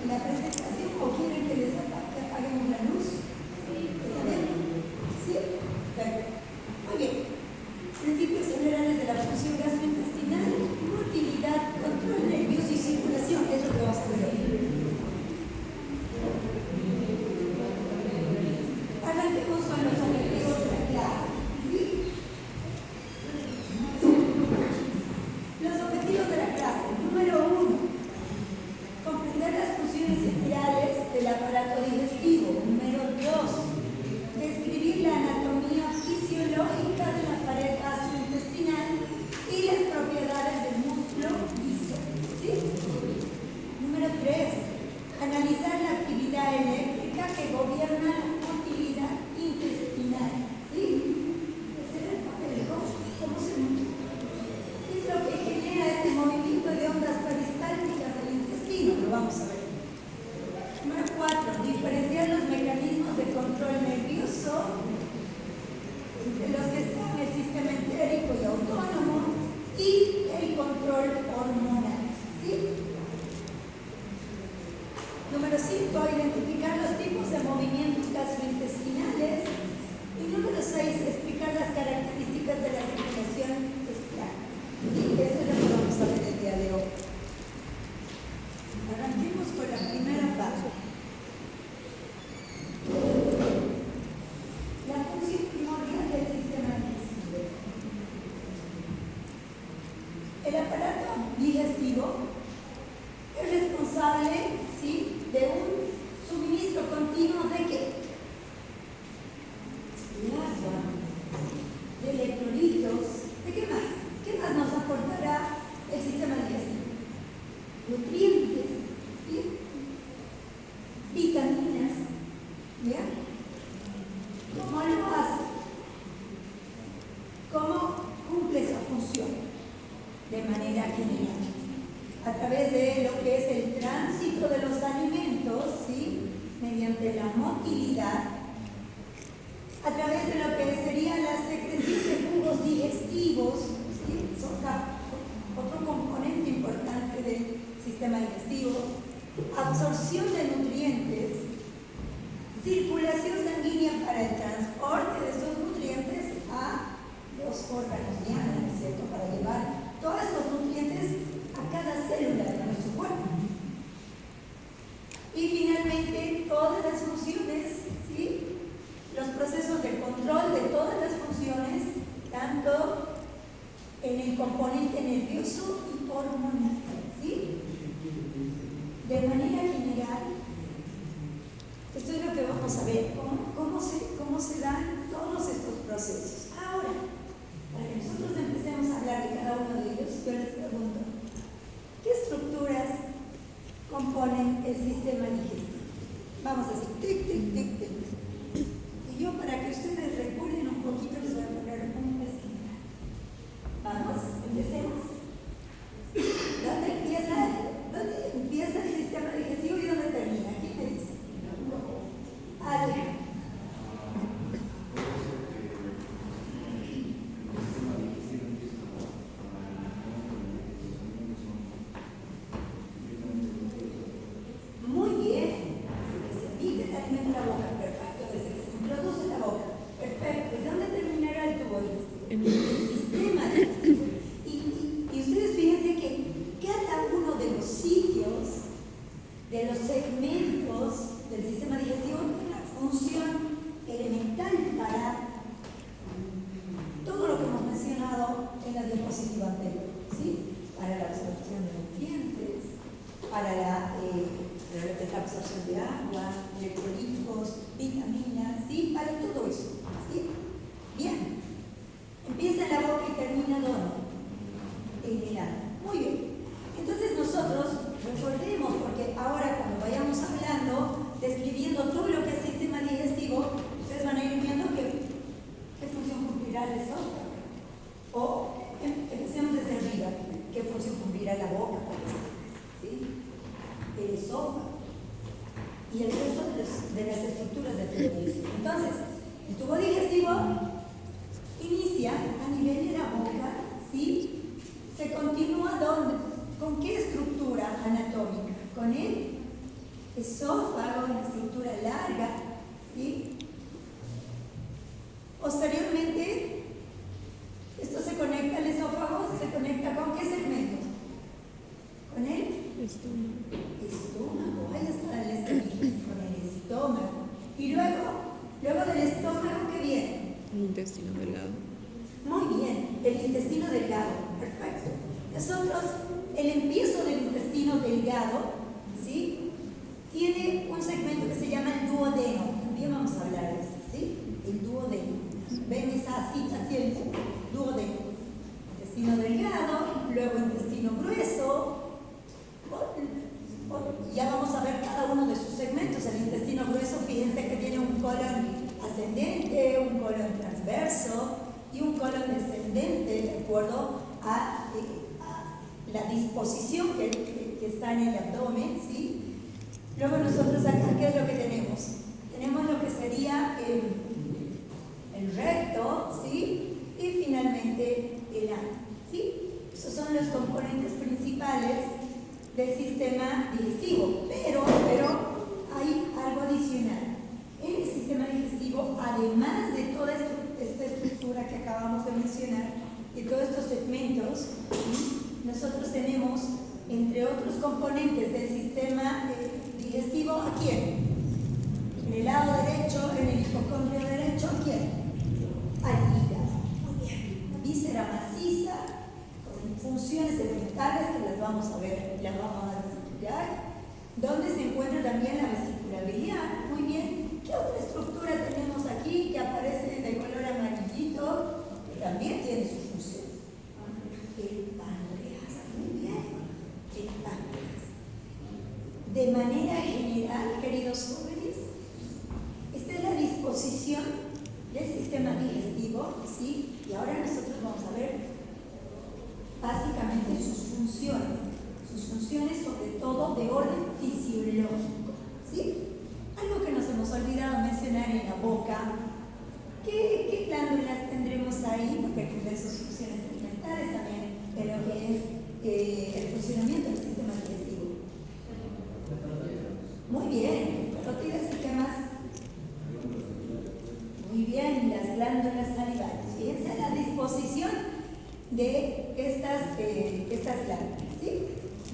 la presentación o quieren que les apaguemos la luz. ¿Está bien? ¿Sí? Perfecto. Muy bien. Principios generales de la función gastrointestinal, motilidad, control nervioso y circulación. Eso es lo que vamos a ver hoy. Arranquemos con los objetivos de la clase. ¿Sí? Los objetivos de la clase. Número 1. Comprender las funciones generales del aparato digestivo. Número 2. Describir la anatomía fisiológica de la pared gastrointestinal y las propiedades del músculo liso. ¿Sí? Número 3. Analizar la actividad eléctrica que gobierna la motilidad intestinal. ¿Sí? Ese era el papel. ¿Cómo se llama? ¿Qué es lo que genera ese movimiento de ondas peristálticas del intestino? Lo vamos a ver. Número 4. Diferenciar los mecanismos de control nervioso entre los que están el sistema entérico y autónomo y el control hormonal. ¿Sí? Número 5. Identificar los tipos de movimientos gastrointestinales. Y número 6. Explicar las características de la circulación intestinal. ¿Sí? Eso es lo que vamos a ver el día de hoy. Arranquemos con la primera parte. La función primordial del sistema digestivo. El aparato digestivo es responsable, ¿sí?, de un suministro continuo de ¿qué? De agua, de electrolitos, ¿de qué más? ¿Qué más nos aportará el sistema digestivo? Nutrientes, ¿sí?, vitaminas, ¿ya? ¿Cómo lo hace? ¿Cómo cumple esa función? De manera general, a través de lo que es el tránsito de los alimentos, ¿sí?, mediante la motilidad, a través de lo que sería la secreción de jugos digestivos, ¿sí?, es otro componente importante del sistema digestivo, absorción de nutrientes, circulación sanguínea para el transporte de estos nutrientes a los órganos diana, ¿no es cierto?, para llevar todos estos nutrientes a cada célula de nuestro cuerpo. Y finalmente, todas las funciones, ¿sí?, los procesos de control de todas las funciones, tanto en el componente nervioso y hormonal, ¿sí? De manera general, esto es lo que vamos a ver, cómo se dan todos estos procesos. Ahora, para que nosotros empecemos a hablar de cada uno de ellos, yo les pregunto, ¿qué estructuras componen el sistema digestivo? Vamos a decir, tic, tic, tic, tic. Y yo, para que ustedes recuerden un poquito, les voy a poner un esquema. Vamos, empecemos. ¿Dónde empieza el sistema digestivo y dónde termina? ¿Quién me dice? Ale. Muy bien. Se emite el alimento en la boca. Perfecto. Desde que se introduce en la boca. Perfecto. ¿Y dónde terminará el tubo digestivo? El sistema digestivo. Y ustedes fíjense que cada uno de los sitios, de los segmentos del sistema digestivo, tiene una función elemental para todo lo que hemos mencionado en la diapositiva anterior, ¿sí? Para la absorción de nutrientes, para la absorción de agua, electrolitos, vitaminas, ¿sí? Para todo eso, ¿sí? Bien. Empieza en la boca y termina ¿dónde? En el ano. Muy bien. Entonces nosotros recordemos, porque ahora cuando vayamos hablando, describiendo todo lo que es sistema digestivo, ustedes van a ir viendo qué función cumplirá el esófago. O empecemos desde arriba, qué función cumplirá la boca, ¿sí? El esófago y el resto de las estructuras del tubo digestivo. Entonces, el tubo digestivo inicia a nivel de la boca, ¿sí? Se continúa ¿dónde? ¿Con qué estructura anatómica? Con el esófago, una estructura larga, ¿sí? Posteriormente, esto se conecta al esófago, se conecta ¿con qué segmento? Con el estómago, ahí está el estómago, con el estómago. Y luego del estómago, ¿qué viene? El intestino delgado. Muy bien, el intestino delgado, perfecto. Nosotros, el empiezo del intestino delgado, ¿sí? Tiene un segmento que se llama el duodeno. También vamos a hablar de eso, ¿sí? El duodeno. ¿Ven esa cita siempre? Duodeno. Intestino delgado, luego intestino grueso. Ya vamos a ver cada uno de sus segmentos. El intestino grueso, fíjense que tiene un colon ascendente, un colon transverso y un colon descendente, de acuerdo a la disposición que está en el abdomen, ¿sí? Luego nosotros acá, ¿qué es lo que tenemos? Tenemos lo que sería el recto, ¿sí? Y finalmente el ano, ¿sí? Esos son los componentes principales del sistema digestivo, pero hay algo adicional. En el sistema digestivo, además de toda esta estructura que acabamos de mencionar, y todos estos segmentos, ¿sí? Nosotros tenemos, entre otros componentes del sistema digestivo, ¿a quién? En el lado derecho, en el hipocondrio derecho, ¿a quién? Al hígado. Muy bien. La víscera maciza, con funciones elementales que las vamos a ver, las vamos a desarrollar, donde se encuentra también la vesícula biliar. Muy bien. ¿Qué otra estructura tenemos aquí que aparece de color amarillito, que también tiene su función? El páncreas. Muy bien. El páncreas. De manera general, queridos jóvenes, esta es la disposición del sistema digestivo, ¿sí? Y ahora nosotros vamos a ver básicamente sus funciones sobre todo de orden fisiológico, ¿sí? Algo que nos hemos olvidado mencionar en la boca. ¿Qué glándulas tendremos ahí? Porque hay que ver sus funciones alimentarias también en lo que es el funcionamiento del sistema digestivo. Muy bien, carótidas y qué más. Muy bien, las glándulas salivales. Fíjense en la disposición de estas glándulas, ¿sí?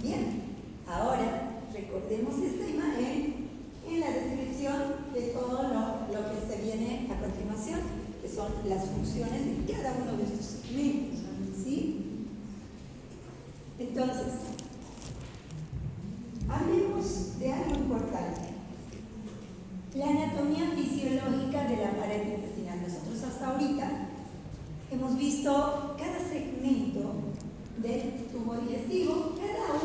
Bien, ahora recordemos esta imagen en la descripción de todo lo que se viene a continuación, que son las funciones de cada uno de estos segmentos, ¿sí? Entonces, hablemos de algo importante. La anatomía fisiológica de la pared intestinal. Nosotros hasta ahorita hemos visto cada segmento del tubo digestivo, cada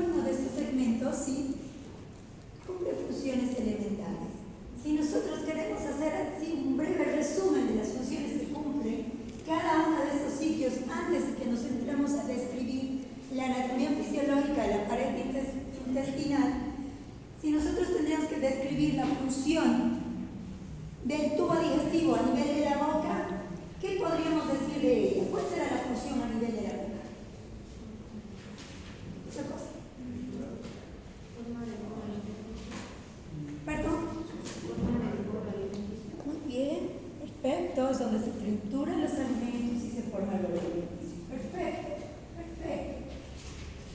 uno de estos segmentos, ¿sí? Cumple funciones elementales. Si nosotros queremos hacer así un breve resumen de las funciones que cumple cada uno de estos sitios antes de que nos entremos a describir la anatomía fisiológica de la pared intestinal, si nosotros tendríamos que describir la función del tubo digestivo a nivel de la boca, ¿qué podríamos decir de ella? ¿Cuál será la función a nivel de la boca? ¿Qué cosa? ¿Perdón? Muy bien, perfecto. Es donde se trituran los alimentos y se forma el alimenticio. Perfecto, perfecto.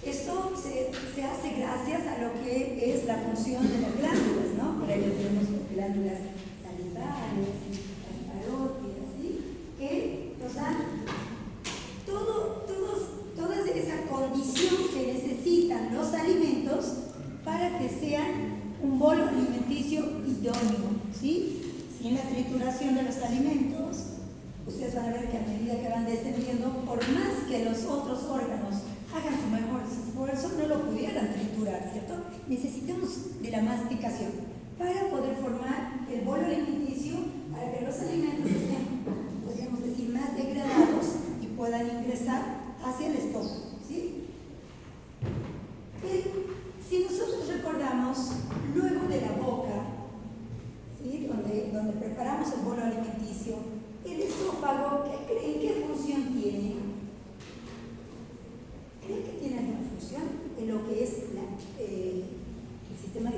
Esto se hace gracias a lo que es la función de las glándulas, ¿no? Por ahí tenemos glándulas salivales, las parótidas, ¿sí? Que nos dan toda esa condición que necesitan los alimentos para que sean un bolo alimenticio idóneo, ¿sí? Sin la trituración de los alimentos, ustedes van a ver que a medida que van descendiendo, por más que los otros órganos hagan su mejor esfuerzo, no lo pudieran triturar, ¿cierto? Necesitamos de la masticación para poder formar el bolo alimenticio, para que los alimentos estén, podríamos decir, más degradados y puedan ingresar hacia el estómago, ¿sí? Si nosotros recordamos, luego de la boca, ¿sí? donde preparamos el bolo alimenticio, el esófago, ¿qué creen? ¿Qué función tiene? ¿Creen que tiene alguna función en lo que es el sistema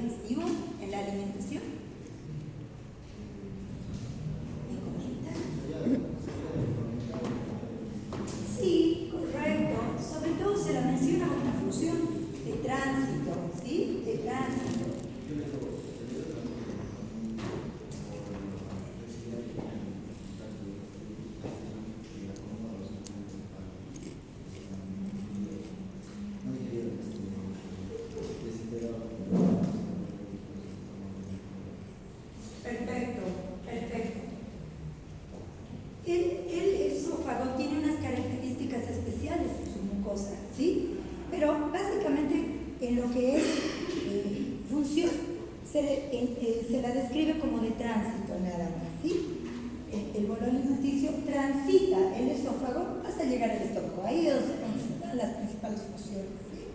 se la describe como de tránsito nada más, ¿sí? El bolo alimenticio transita el esófago hasta llegar al estómago. Ahí es donde están las principales funciones, ¿sí?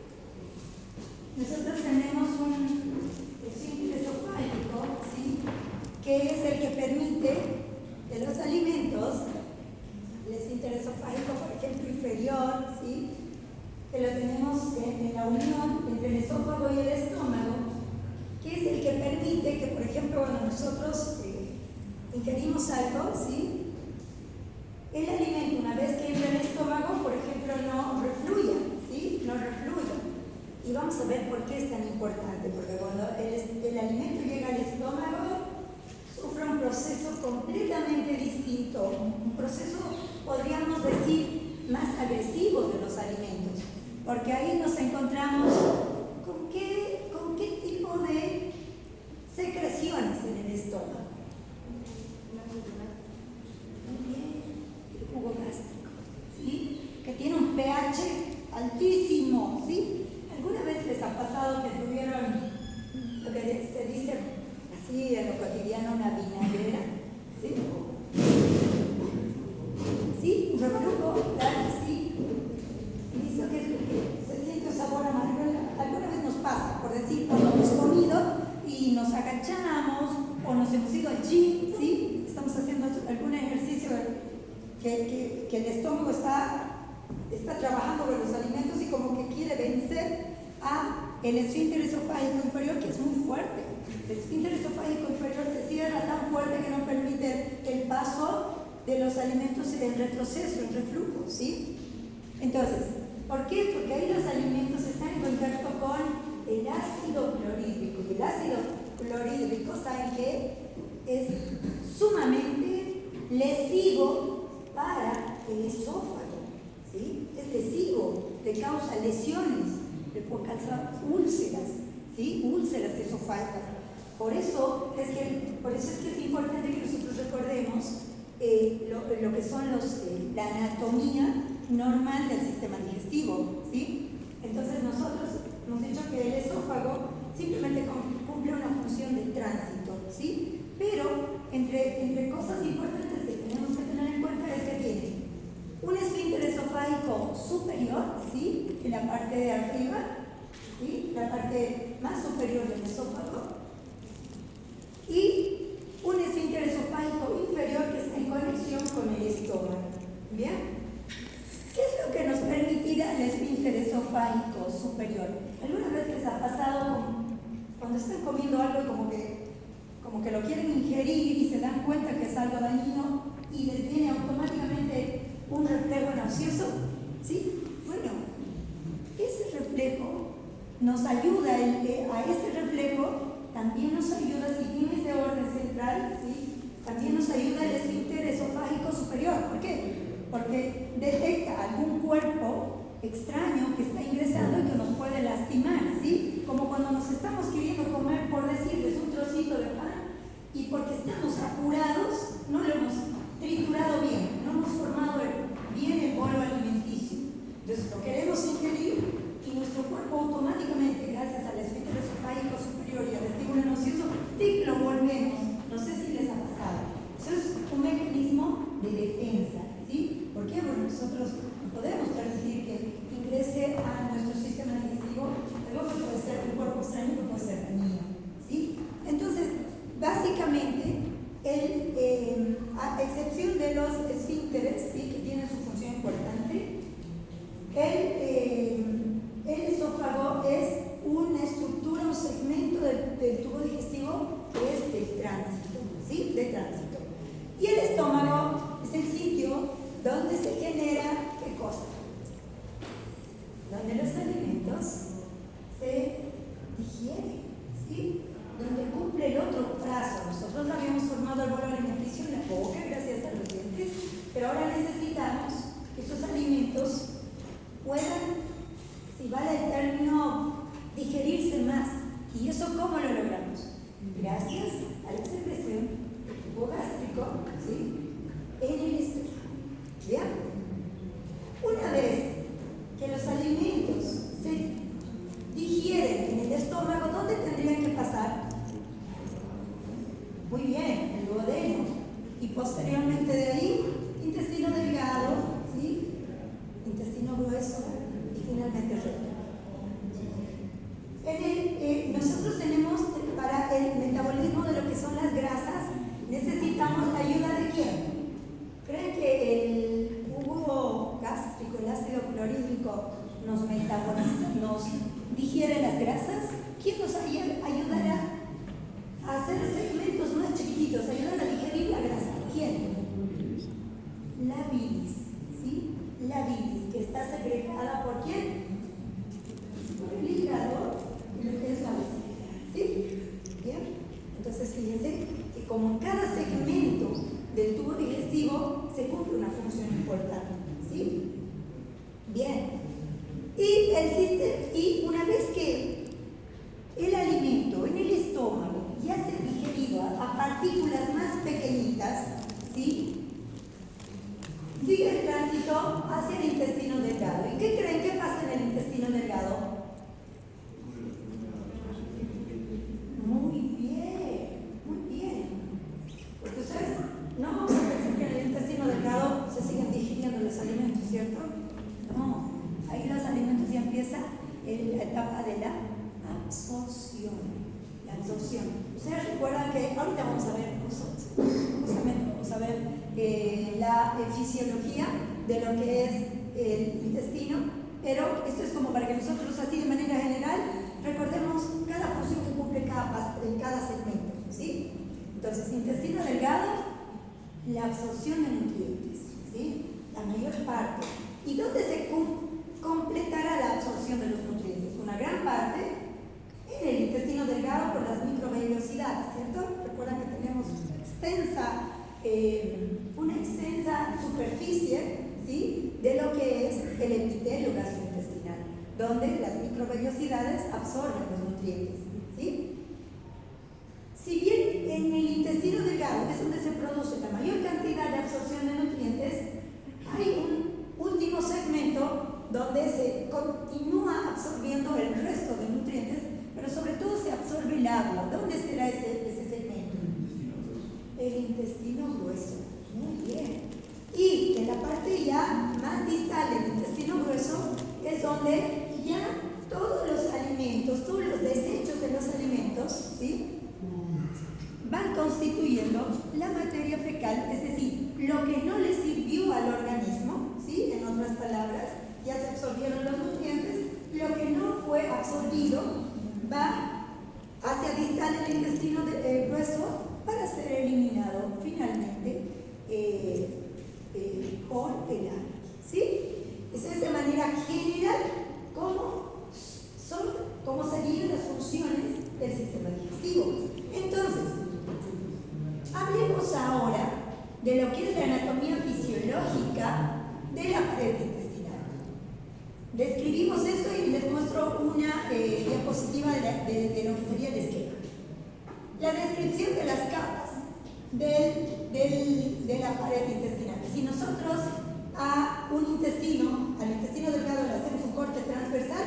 Nosotros tenemos un esfínter esofágico, ¿sí? Que es el que permite que los alimentos, el esfínter esofágico, por ejemplo, inferior, ¿sí? Que lo tenemos en la unión entre el esófago y el estómago, que es el que permite que, por ejemplo, cuando nosotros ingerimos algo, ¿sí? El alimento, una vez que entra al estómago, por ejemplo, no refluya, ¿sí? No refluya. Y vamos a ver por qué es tan importante, porque cuando el alimento llega al estómago, sufre un proceso completamente distinto, un proceso, podríamos decir, más agresivo de los alimentos, porque ahí nos encontramos con qué tipo de secreciones en el estómago. Muy bien, el jugo gástrico, ¿sí? Que tiene un pH altísimo, ¿sí? ¿Alguna vez les ha pasado que tuvieron lo que se dice así en lo cotidiano, una vinagrera? ¿Sí? ¿Sí? ¿Un reflujo? Claro, sí. Hizo que se siente un sabor amargo. Alguna vez nos pasa, por decir, cuando hemos comido y nos agachamos o nos hemos ido al gym, ¿sí? Estamos haciendo algún ejercicio que el estómago está trabajando con los alimentos y como que quiere vencer a el esfínter esofágico inferior, que es muy fuerte. El esfínter esofágico inferior se cierra tan fuerte que no permite el paso de los alimentos en retroceso, en reflujo, ¿sí? Entonces, ¿por qué? Porque ahí los alimentos están en contacto con el ácido clorhídrico. Y el ácido clorhídrico, ¿saben qué? Es sumamente lesivo para el esófago, ¿sí? Es lesivo, le causa lesiones, le puede causar úlceras, ¿sí? Úlceras esofágicas. Por eso es que es importante que nosotros recordemos lo que son la anatomía normal del sistema digestivo, ¿sí? Entonces nosotros hemos dicho que el esófago simplemente cumple una función de tránsito, ¿sí? Pero entre cosas importantes que tenemos que tener en cuenta es que tiene un esfínter esofágico superior, ¿sí? En la parte de arriba, ¿sí? La parte más superior del esófago, y un esfínter esofágico inferior que está en conexión con el estómago. ¿Bien? ¿Qué es lo que nos permitirá el esfínter esofágico superior? ¿Alguna vez les ha pasado cuando están comiendo algo y como que lo quieren ingerir y se dan cuenta que es algo dañino y les viene automáticamente un reflejo nauseoso? ¿Sí? Bueno, ese reflejo nos ayuda, a ese reflejo también nos ayuda, si tiene ese orden central, ¿sí? También nos ayuda el esfínter esofágico superior. ¿Por qué? Porque detecta algún cuerpo extraño que está ingresando y que nos puede lastimar, ¿sí? Como cuando nos estamos queriendo comer, por decirles, un trocito de pan y porque estamos apurados, no lo hemos triturado bien, no hemos formado bien el bolo alimenticio. Entonces lo queremos ingerir y nuestro cuerpo automáticamente, gracias al esfínter esofágico superior y al estímulo nauseoso, lo volvemos. No sé si les ha pasado. Eso es un mecanismo de defensa, ¿sí? ¿Por qué? Porque nosotros no podemos permitir que ingrese a nuestro sistema digestivo algo que puede ser un cuerpo extraño, que puede ser dañino, ¿sí? Entonces, básicamente, a excepción de los esfínteres, ¿sí? Que tienen su función importante, el esófago es una estructura, un segmento del tubo digestivo que es del tránsito, ¿sí? De tránsito. Y el estómago es el sitio donde se genera, ¿qué cosa? Donde los alimentos se digieren, ¿sí? Donde cumple el otro brazo. Nosotros no habíamos formado el bolo alimenticio en la boca gracias a los dientes, pero ahora necesitamos que esos alimentos puedan, si vale el término, digerirse más. ¿Y eso cómo lo logramos? Gracias a la secreción del tubo gástrico, ¿sí? En el estómago. ¿Bien? Una vez que los alimentos se digieren en el estómago, ¿dónde tendrían que pasar? Muy bien, el duodeno. Y posteriormente de ahí, intestino delgado, ¿sí? Intestino grueso y finalmente recto. Nosotros tenemos, para el metabolismo de lo que son las grasas, necesitamos la ayuda de quién. ¿Creen que el jugo gástrico, el ácido clorhídrico, nos metaboliza, nos digiere las grasas? ¿Quién nos ayudará a hacer segmentos más chiquititos, ayudar a digerir la grasa? ¿Quién? La bilis, ¿sí? La bilis, que está segregada ¿por quién? Por el hígado y lo que es la vesícula, ¿sí? ¿Bien? Entonces fíjense que como en cada segmento del tubo digestivo se cumple una función importante, ¿sí? Bien. Y una vez que el alimento en el estómago ya se ha digerido a partículas más pequeñitas, ¿sí? Sigue el tránsito hacia el intestino delgado. ¿Y qué creen que pasa en el intestino delgado? Muy bien. Porque ustedes no vamos a pensar que en el intestino delgado se siguen digiriendo los alimentos, ¿cierto? No, ahí los alimentos ya empieza la etapa de la absorción. La absorción. Ustedes recuerdan que ahorita vamos a ver justamente vamos a ver la fisiología de lo que es el intestino, pero esto es como para que nosotros así de manera general recordemos cada función que cumple en cada segmento, ¿sí? Entonces, intestino delgado, la absorción de nutrientes, ¿sí? La mayor parte. ¿Y dónde se completará la absorción de los nutrientes? Una gran parte en el intestino delgado por las microvellosidades, ¿cierto? Recuerdan que tenemos una extensa superficie, ¿sí? De lo que es el epitelio gastrointestinal, donde las microvellosidades absorben los nutrientes, ¿sí? Si bien en el intestino delgado es donde se produce la mayor cantidad de absorción de nutrientes, hay un último segmento donde se continúa absorbiendo el resto de nutrientes, pero sobre todo se absorbe el agua. ¿Dónde será ese segmento? El intestino grueso. Muy bien. Y en la parte ya más distal del intestino grueso es donde ya todos los alimentos, todos los desechos de los alimentos, ¿sí? Van constituyendo la materia fecal, es decir, lo que no le sirvió al organismo, ¿sí? En otras palabras, ya se absorbieron los nutrientes, lo que no fue absorbido va hacia distal del intestino grueso para ser eliminado finalmente por el ano, ¿sí? Esa es de manera general cómo serían las funciones del sistema digestivo. Entonces, hablemos ahora de lo que es la anatomía fisiológica de la pared intestinal. Describimos esto y les muestro una diapositiva de lo que sería el esquema. La descripción de las capas de la pared intestinal. Si nosotros al intestino delgado le hacemos un corte transversal,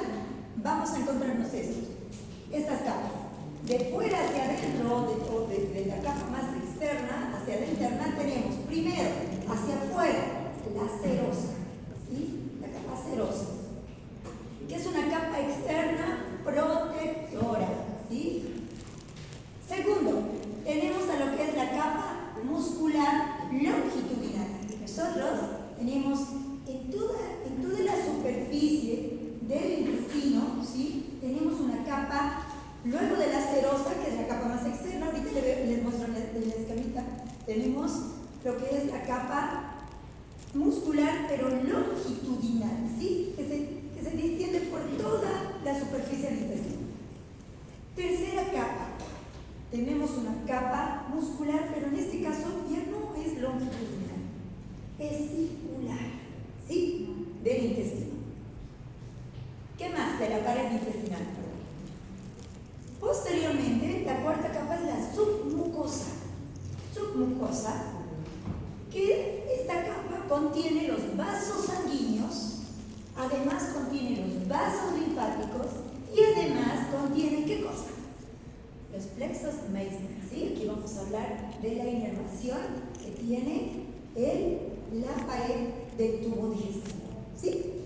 vamos a encontrarnos estas capas. De fuera hacia adentro, de la capa más externa hacia la interna, tenemos primero hacia afuera la serosa, ¿sí? La capa serosa, que es una capa externa protectora, ¿sí? Segundo, tenemos a lo que es la capa muscular longitudinal. Nosotros tenemos en toda la superficie del intestino, ¿sí? Tenemos una capa, luego de la serosa, que es la capa más externa, ahorita les muestro en la escamita, tenemos lo que es la capa muscular, pero longitudinal, ¿sí? Que se distiende por toda la superficie del intestino. Tercera capa, tenemos una capa muscular, pero en este caso ya no es longitudinal, es circular, ¿sí? Del intestino. ¿Qué más de la pared intestinal? Posteriormente, la cuarta capa es la submucosa. Submucosa, que esta capa contiene los vasos sanguíneos, además contiene los vasos linfáticos y además contiene, ¿qué cosa? los plexos Meissner, ¿sí? Aquí vamos a hablar de la inervación que tiene la pared del tubo digestivo, ¿sí?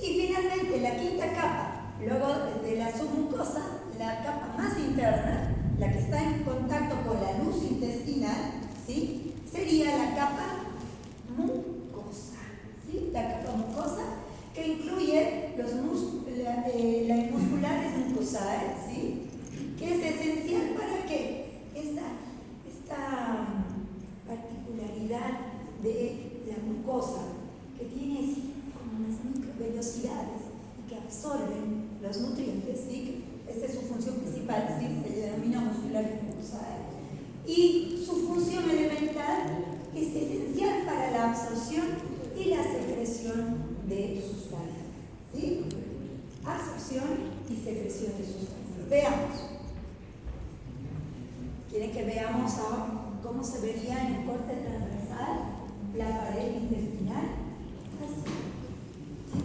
Y finalmente la quinta capa, luego de la submucosa, la capa más interna, la que está en contacto con la luz intestinal, ¿sí? Sería la capa mucosa, ¿sí? La capa mucosa que incluye las musculares mucosae, ¿sí? Que es esencial para que esta particularidad de la mucosa, que tiene como unas microvellosidades y que absorben los nutrientes, ¿sí? Esa es su función principal, ¿sí? Se denomina musculares mucosae. Y su función elemental es esencial para la absorción y la secreción de sustancias, ¿sí? Absorción y secreción de sustancias. Veamos. ¿Quieren que veamos ahora cómo se vería en el corte transversal la pared intestinal? Así. ¿Sí?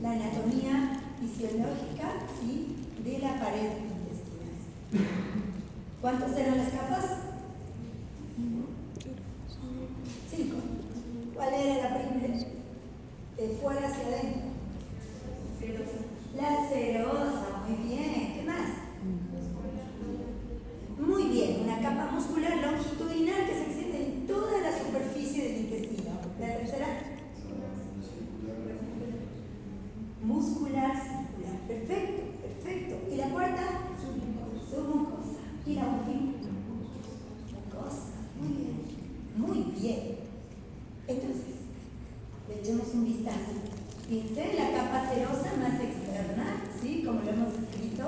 La anatomía fisiológica, ¿sí? De la pared intestinal. ¿Cuántas eran las capas? 5. ¿Cuál era la primera? De fuera hacia adentro. La serosa, muy bien. ¿Qué más? Muy bien, una capa muscular longitudinal que se extiende en toda la superficie del intestino. ¿La tercera? Muscular circular. Perfecto, perfecto. ¿Y la cuarta? Submucosa. ¿Y la última? Mucosa. Muy bien. Muy bien. Entonces, le echemos un vistazo. Fíjense, la capa serosa más externa, ¿sí? Como lo hemos escrito,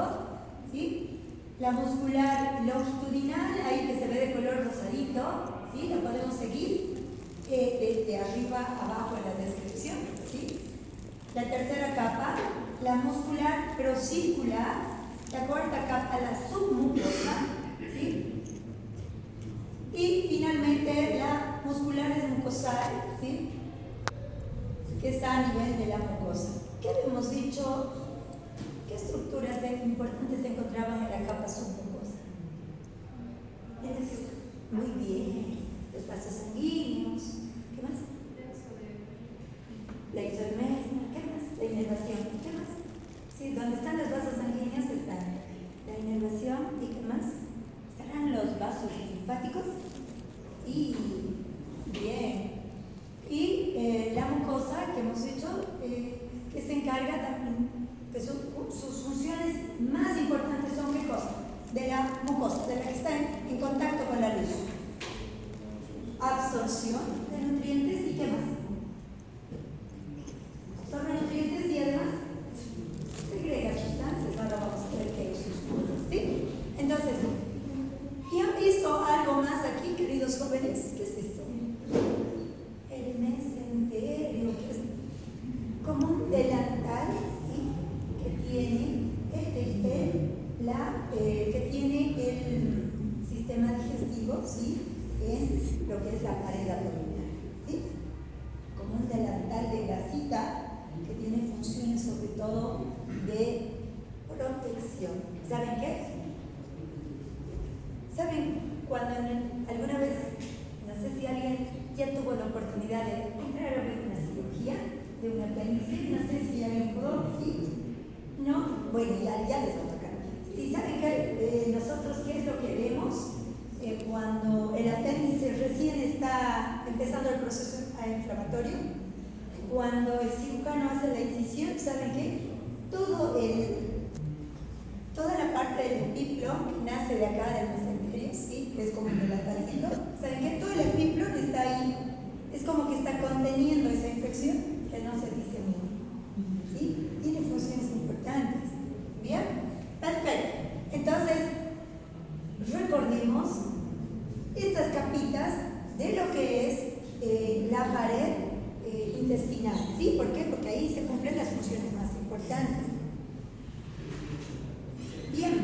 ¿sí? La muscular longitudinal, ahí que se ve de color rosadito, ¿sí? La podemos seguir de arriba a abajo en la descripción, ¿sí? La tercera capa, la muscular procircular. La cuarta capa, la submucosa, ¿sí? Y finalmente la musculares mucosae, ¿sí? Que está a nivel de la mucosa. ¿Qué habíamos dicho? ¿Qué estructuras importantes se encontraban en la capa submucosa? Muy bien. Los vasos sanguíneos. ¿Qué más? La isomersia. ¿Qué más? La inervación. ¿Qué más? Sí, donde están los vasos sanguíneos están la inervación. ¿Y qué más? ¿Estarán los vasos linfáticos? Sí. Bien. Y la mucosa, que hemos dicho, que se encarga también, que sus funciones más importantes son ¿qué cosa? De la mucosa, de la que está en contacto con la luz. Absorción de nutrientes y ¿qué más? Absorbe nutrientes y además segrega sustancias. Ahora vamos a ver qué es sustancias, ¿sí? Entonces, ¿y han visto algo más aquí, queridos jóvenes? ¿Qué es esto? El mesenterio, que es como un delantal, ¿sí? que tiene el sistema digestivo, ¿sí? En lo que es la pared abdominal, ¿sí? Como un delantal de grasita que tiene funciones sobre todo de protección. ¿Saben qué? ¿Saben cuando alguna vez, no sé si alguien ya tuvo la oportunidad de entrar a ver una cirugía de un apéndice? No sé si alguien pudo, ¿sí? ¿No? Bueno, ya les va a tocar. ¿Y saben qué? Nosotros, ¿qué es lo que vemos cuando el apéndice recién está empezando el proceso inflamatorio? Cuando el cirujano hace la incisión, ¿saben qué? Toda la parte del epiplón nace de acá del mesenterio, ¿sí? Que es como el delantalcito. ¿Saben qué? Todo el epiplón está ahí. Es como que está conteniendo esa infección que no se disemina, ¿sí? Tiene funciones importantes. ¿Bien? Perfecto. Entonces, recordemos estas capitas de lo que es la pared intestinal, ¿sí? ¿Por qué? Porque ahí se cumplen las funciones más importantes. Bien,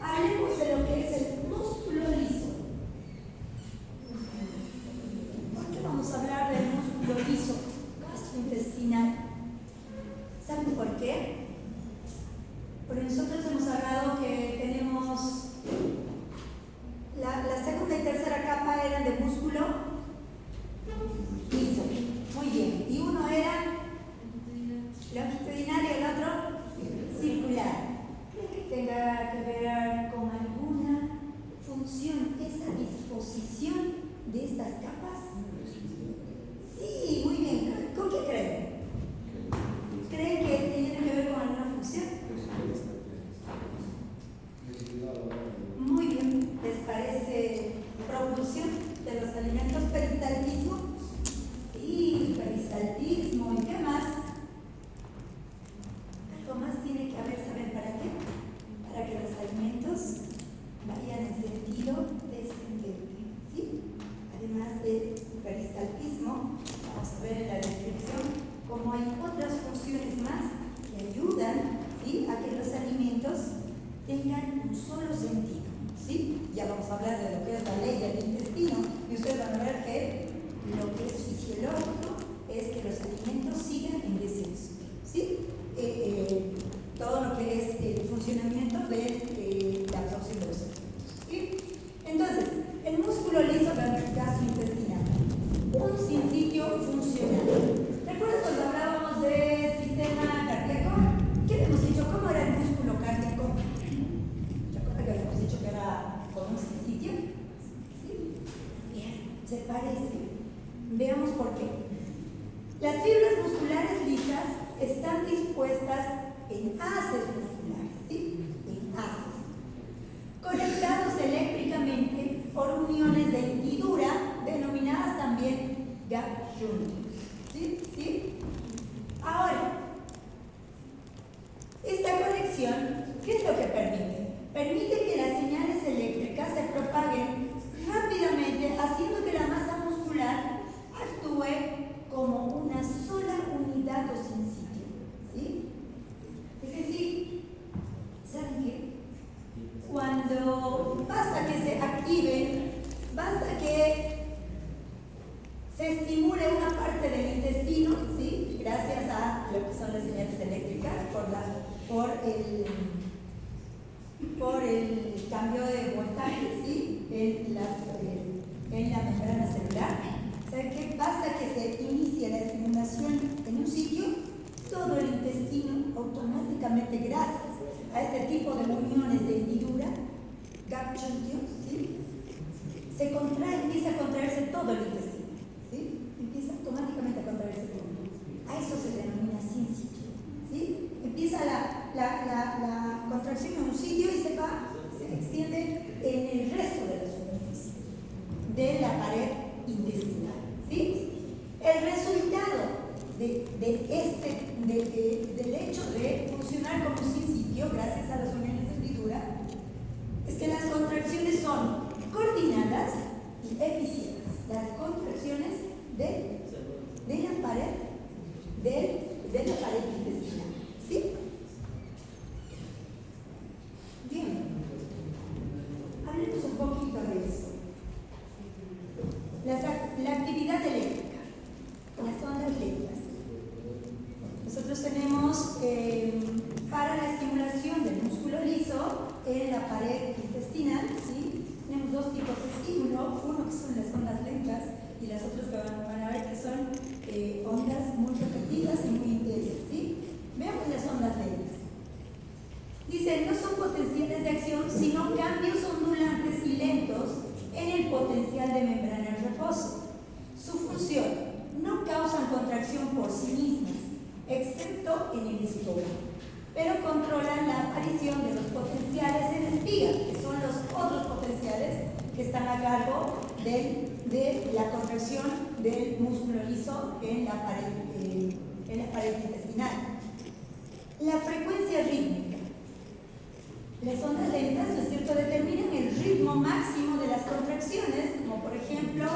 hablemos de lo que es el músculo liso. ¿Por qué vamos a hablar del músculo liso gastrointestinal? ¿Saben por qué? Porque nosotros hemos hablado que tenemos ya vamos a hablar de lo que es la ley del intestino, y ustedes van a ver que lo que es fisiológico es que los alimentos sigan en descenso, ¿sí? Todo lo que es el funcionamiento de la absorción de los alimentos, ¿sí? Entonces, el músculo liso gastrointestinal, un sitio funcional. ¿Recuerdas cuando hablábamos de sistema cardíaco? ¿Qué habíamos dicho? ¿Cómo era el músculo cardíaco? ¿Recuerdas que habíamos dicho que era con un sitio? Sí. Bien, se parece. Veamos por qué. Las fibras musculares lisas están dispuestas en haces musculares, ¿sí? En haces, conectados eléctricamente por uniones de hendidura denominadas también gap junction, ¿sí? ¿Sí? Ahora, esta conexión, ¿qué es lo que permite? Permite que las señales eléctricas se propaguen rápidamente, haciendo que la masa muscular actúe como una sola unidad o sin sitio, ¿sí? Es decir, ¿saben qué? Cuando basta que se active, basta que se estimule una parte del intestino, ¿sí? Gracias a lo que son las señales eléctricas, por el cambio de voltaje, ¿sí? en la membrana celular. ¿Saben qué? Basta que se inicie la estimulación en un sitio, todo el intestino automáticamente, gracias a este tipo de uniones de hendidura, gap junction, ¿sí? Se contrae, empieza a contraerse todo el intestino, ¿sí? Empieza automáticamente a contraerse todo. A eso se denomina sin sitio, ¿sí? Empieza la contracción en un sitio y se extiende en el resto de la superficie de la pared intestinal, ¿sí? El resultado del hecho de funcionar como sin sitio, gracias a las uniones de hendidura, es que las contracciones son coordinadas y eficientes. Las contracciones de la pared intestinal, ¿sí? Bien, hablemos un poquito de eso. La actividad eléctrica, las ondas lentas. Nosotros tenemos para la estimulación del músculo liso en la pared intestinal, ¿sí? Tenemos dos tipos de estímulo, uno que son las ondas lentas y las otras que van a ver que son ondas muy repetidas y muy intensas, ¿sí? Veamos las ondas lentas. Dice, no son potenciales de acción, sino cambios ondulantes y lentos en el potencial de membrana en reposo. Su función, no causan contracción por sí mismas, excepto en el estómago, pero controlan la aparición de los potenciales en espiga, que son los otros potenciales que están a cargo de la contracción del músculo liso en la pared intestinal. La frecuencia rítmica. Las ondas lentas, ¿no es cierto?, determinan el ritmo máximo de las contracciones, como por ejemplo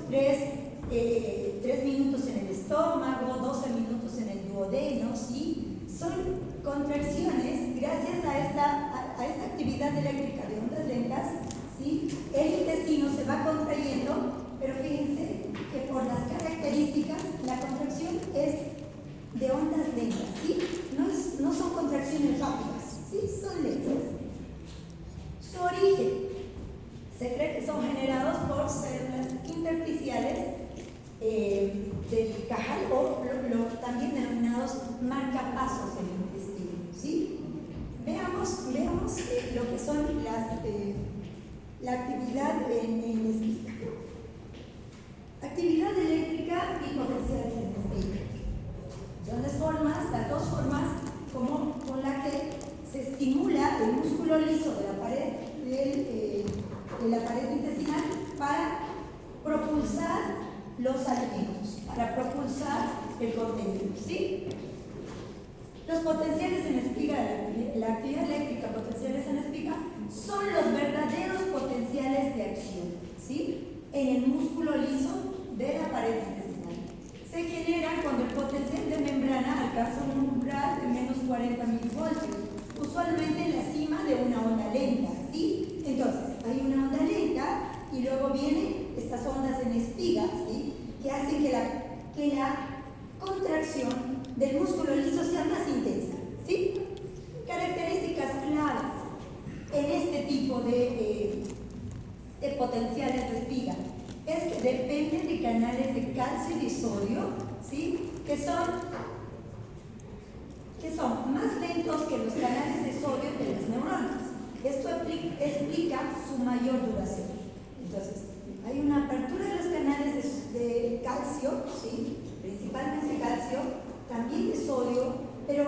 3 minutos en el estómago, 12 minutos en el duodeno, ¿sí? Son contracciones gracias a esta actividad eléctrica de ondas lentas, ¿sí? El intestino se va contrayendo, pero fíjense que por las características la contracción es de ondas lentas, ¿sí? No son contracciones rápidas, ¿sí? Son lentas. Su origen se cree que son generados por células intersticiales del cajal o también denominados marcapasos del intestino, ¿sí? Veamos lo que son la actividad en espiga. Actividad eléctrica y potenciales en espiga. Son las dos formas con la que se estimula el músculo liso de la pared intestinal para propulsar los alimentos, para propulsar el contenido, ¿sí? Los potenciales en espiga, la actividad eléctrica, potenciales en espiga, son los verdaderos potenciales de acción, ¿sí? En el músculo liso de la pared intestinal. Se generan cuando el potencial de membrana alcanza un umbral de menos 40 milivoltios, usualmente en la cima de una onda lenta, ¿sí? Entonces, hay una onda tipo de potenciales de espiga? Es que dependen de canales de calcio y de sodio, ¿sí? que son más lentos que los canales de sodio de las neuronas. Esto explica su mayor duración. Entonces, hay una apertura de los canales de calcio, ¿sí? principalmente calcio, también de sodio, pero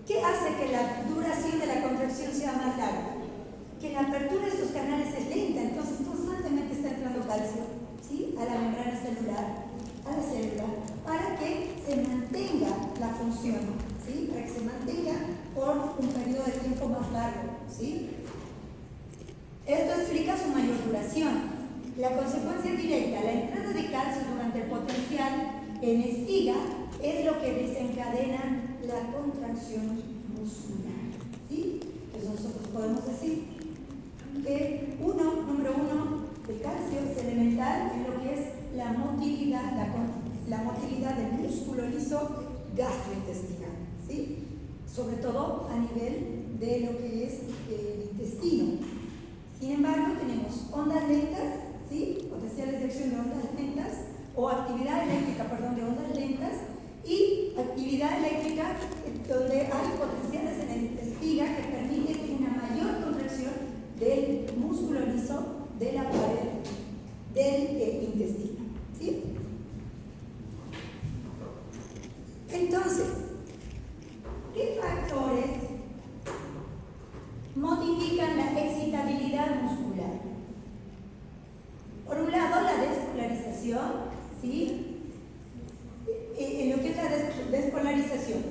¿qué hace que la duración de la contracción sea más larga? Que la apertura de estos canales es lenta, entonces constantemente está entrando calcio, ¿sí? a la membrana celular, a la célula, para que se mantenga la función, ¿sí? para que se mantenga por un periodo de tiempo más largo. ¿Sí? Esto explica su mayor duración. La consecuencia directa, la entrada de calcio durante el potencial en espiga es lo que desencadena la contracción muscular. ¿Sí? Entonces nosotros podemos decir que número uno, el calcio es elemental en lo que es la motilidad del músculo liso gastrointestinal. ¿Sí? Sobre todo a nivel de lo que es el intestino. Sin embargo, tenemos ondas lentas, ¿sí? potenciales de acción de ondas lentas, o actividad eléctrica, de ondas lentas, y actividad eléctrica donde hay potenciales en el espiga que permiten una mayor contracción del músculo liso de la pared del intestino. ¿Sí? Entonces, ¿qué factores modifican la excitabilidad muscular? Por un lado, la despolarización, ¿sí? En lo que es la despolarización,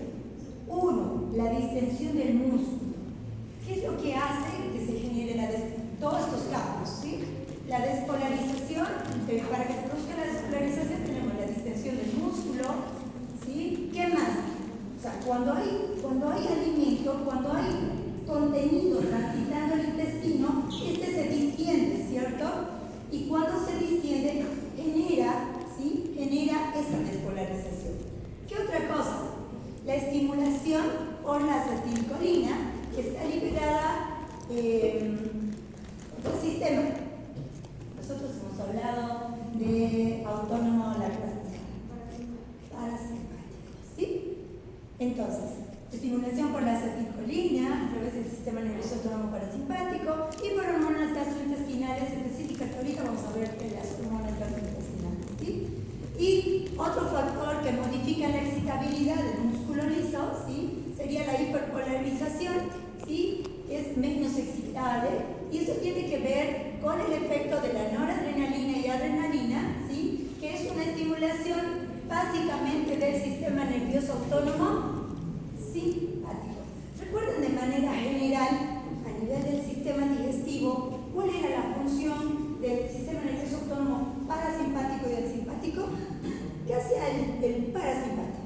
la distensión del músculo. ¿Qué es lo que hace que se genere todos estos cambios? ¿Sí? La despolarización, para que se produzca la despolarización tenemos la distensión del músculo, ¿sí? ¿Qué más? O sea, cuando hay alimento, cuando hay contenido transitando el intestino, este se distiende, ¿cierto? Y cuando se distiende, genera esa despolarización. ¿Qué otra cosa? La estimulación por la acetilcolina, que está liberada del sistema. Nosotros hemos hablado de autónomo lactancia parasimpático, ¿sí? Entonces, estimulación por la acetilcolina a través del sistema nervioso autónomo parasimpático y por hormonas gastrointestinales específicas. Ahorita vamos a ver las hormonas gastrointestinales, ¿sí? Y otro factor que modifica la excitabilidad del músculo liso, ¿sí? sería la hiperpolarización, ¿sí? es menos excitable, y eso tiene que ver con el efecto de la noradrenalina y adrenalina, ¿sí? que es una estimulación básicamente del sistema nervioso autónomo simpático. Recuerden de manera general, a nivel del sistema digestivo, cuál era la función del sistema nervioso autónomo parasimpático y del simpático. ¿Qué hacía el parasimpático?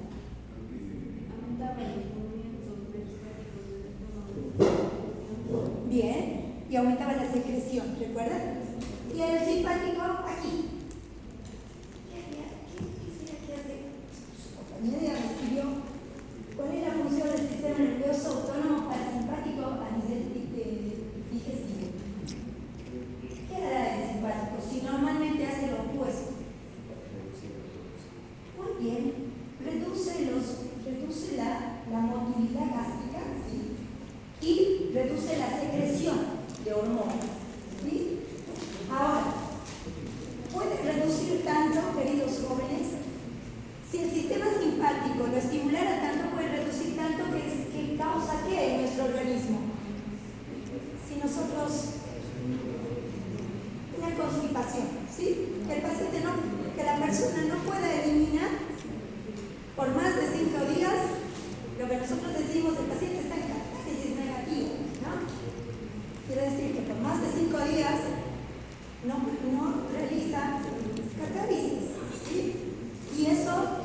Bien, y aumentaba la secreción, ¿recuerdan? Y el simpático aquí. ¿Qué hace? Su compañera ya me escribió. ¿Cuál es la función del sistema nervioso autónomo parasimpático a nivel digestivo? ¿Qué hará el simpático si normalmente hace lo opuesto? Muy bien, reduce la motilidad gástrica, ¿sí? Y reduce la secreción de hormonas, ¿sí? Ahora, puede reducir tanto, queridos jóvenes, si el sistema simpático lo estimulara tanto, puede reducir tanto que causa ¿qué en nuestro organismo? Si nosotros, una constipación, ¿sí? Que la persona no pueda eliminar por más de 5 días, lo que nosotros decimos, el paciente está en catálisis negativa, ¿no? Quiere decir que por más de 5 días no realiza catálisis, ¿sí? Y eso,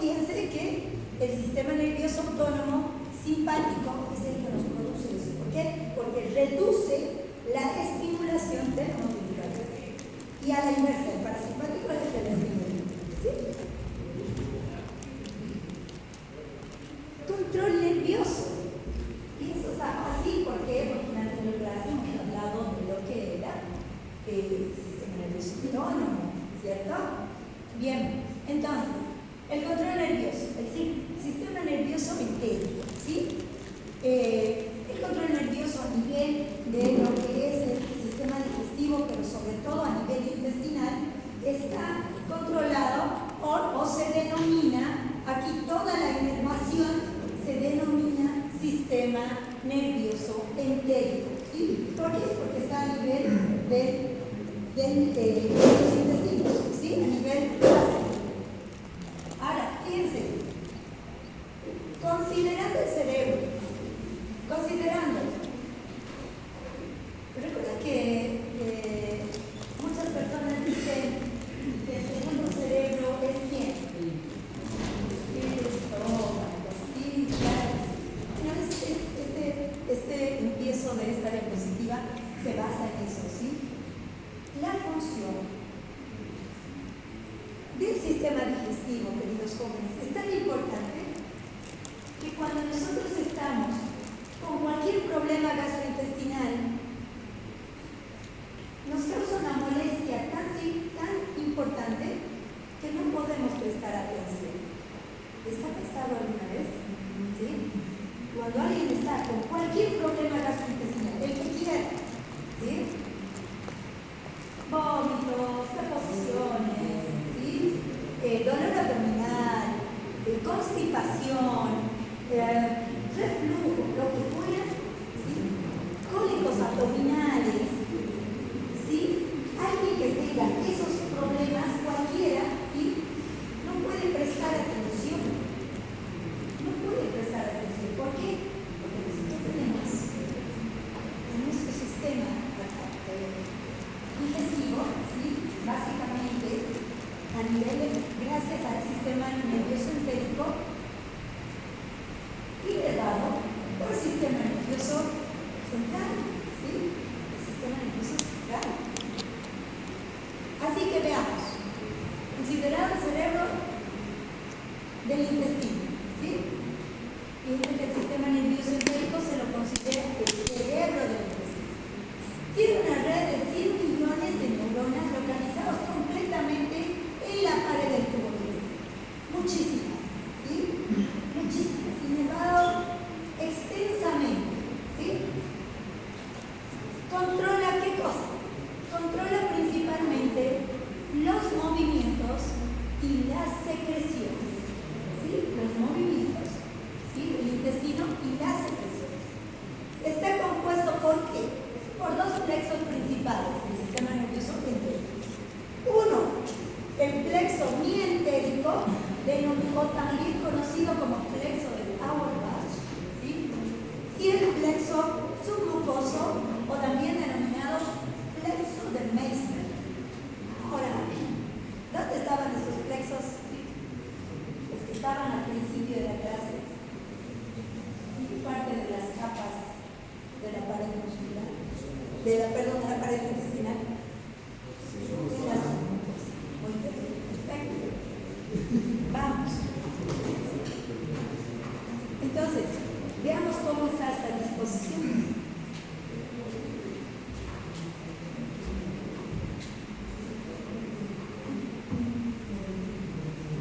fíjense que el sistema nervioso autónomo simpático es el que nos produce eso. ¿Por qué? Porque reduce la estimulación de la motilidad. Y a la inversa, el parasimpático es el que la estimula. ¿Sí? Control nervioso. Y eso está así, ¿por qué? Porque en la anterior clase hemos de los intestinos, ¿sí? A nivel básico. Ahora, fíjense, considerando el cerebro, recuerda que muchas personas dicen que el segundo cerebro es ¿quién? El estómago, sí, claro. Bueno, este empiezo de esta diapositiva se basa en eso, ¿sí? La función del sistema digestivo, queridos jóvenes, es tan importante que cuando nosotros estamos con cualquier problema gastrointestinal, nos causa una molestia tan importante que no podemos prestar atención. ¿Les ha pasado alguna vez? ¿Sí? Cuando alguien está con cualquier problema gastrointestinal, el que quiera, ¿sí? Vómitos, reposiciones, ¿sí? Dolor abdominal, constipación, reflujo, lo que fuera, ¿sí? Cólicos abdominales, ¿sí? Alguien que tenga esos problemas, cualquiera, ¿sí? No puede prestar atención. No puede prestar atención. ¿Por qué? Porque nosotros tenemos en nuestro sistema digestivo, ¿sí? Básicamente, a nivel, gracias al sistema nervioso entérico, irrigado por el sistema nervioso central, ¿sí? El sistema nervioso central. Así que veamos, considerado el cerebro del intestino, ¿sí? Fíjense que el sistema nervioso entérico se lo considera el cerebro del intestino. Tiene una red de 100 millones de neuronas localizados completamente en la pared del tubo digestivo. Muchísimas, ¿sí? Muchísimas. Innervado extensamente, ¿sí? Controla ¿qué cosa? Controla principalmente los movimientos y las secreciones, ¿sí? Los movimientos, ¿sí? El intestino y las secreciones. Está compuesto ¿por qué? Por dos plexos principales del sistema nervioso entérico. Uno, el plexo mientérico, o también conocido como plexo de Auerbach, ¿sí? Y el plexo submucoso, o también denominado plexo de Meissner. Ahora, ¿dónde estaban estos plexos? Los que estaban al principio de la clase, parte de las capas de la pared muscular, de la pared intestinal. Muy perfecto. Vamos. Entonces, veamos cómo está esta disposición.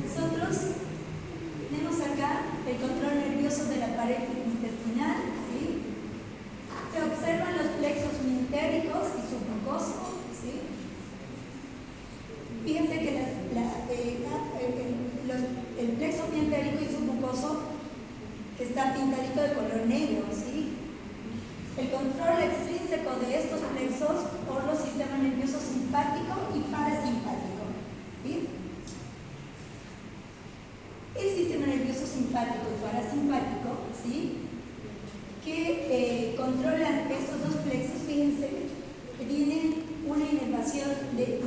Nosotros tenemos acá el control nervioso de la pared intestinal, ¿sí? Se observan los plexos mientéricos y submucoso, ¿sí? Fíjense que el plexo mientérico y submucoso está pintadito de color negro, ¿sí? El control extrínseco de estos plexos por los sistemas nerviosos simpático y parasimpático, ¿sí? El sistema nervioso simpático y parasimpático, ¿sí? Que controlan estos dos plexos, fíjense, que tienen una inervación de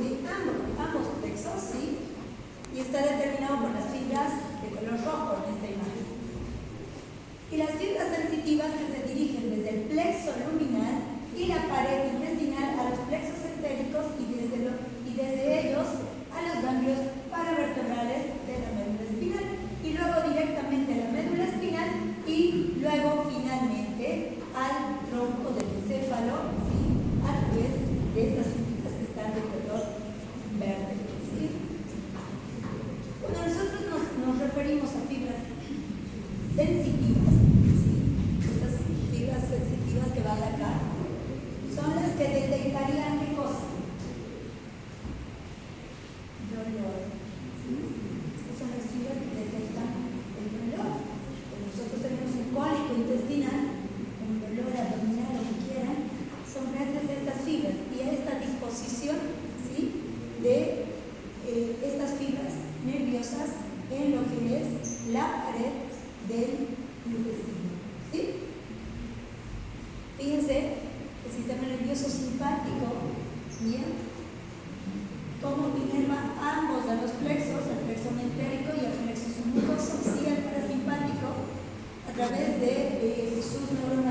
ambos plexos, ¿sí? Y está determinado por las fibras de color rojo en esta imagen. Y las fibras sensitivas que se dirigen desde el plexo luminal y la pared intestinal a los plexos entéricos y desde ellos a los ganglios paravertebrales de la médula espinal, y luego directamente a la médula espinal y luego finalmente al tronco del encéfalo, ¿sí? A través de estas fibritas que están de color verde, ¿sí? Cuando nosotros nos referimos a fibras sensitivas, ¿sí? Bien. Cómo inerva ambos de los plexos, el plexo mentérico y el plexo submucoso, y el parasimpático, a través de sus neuronas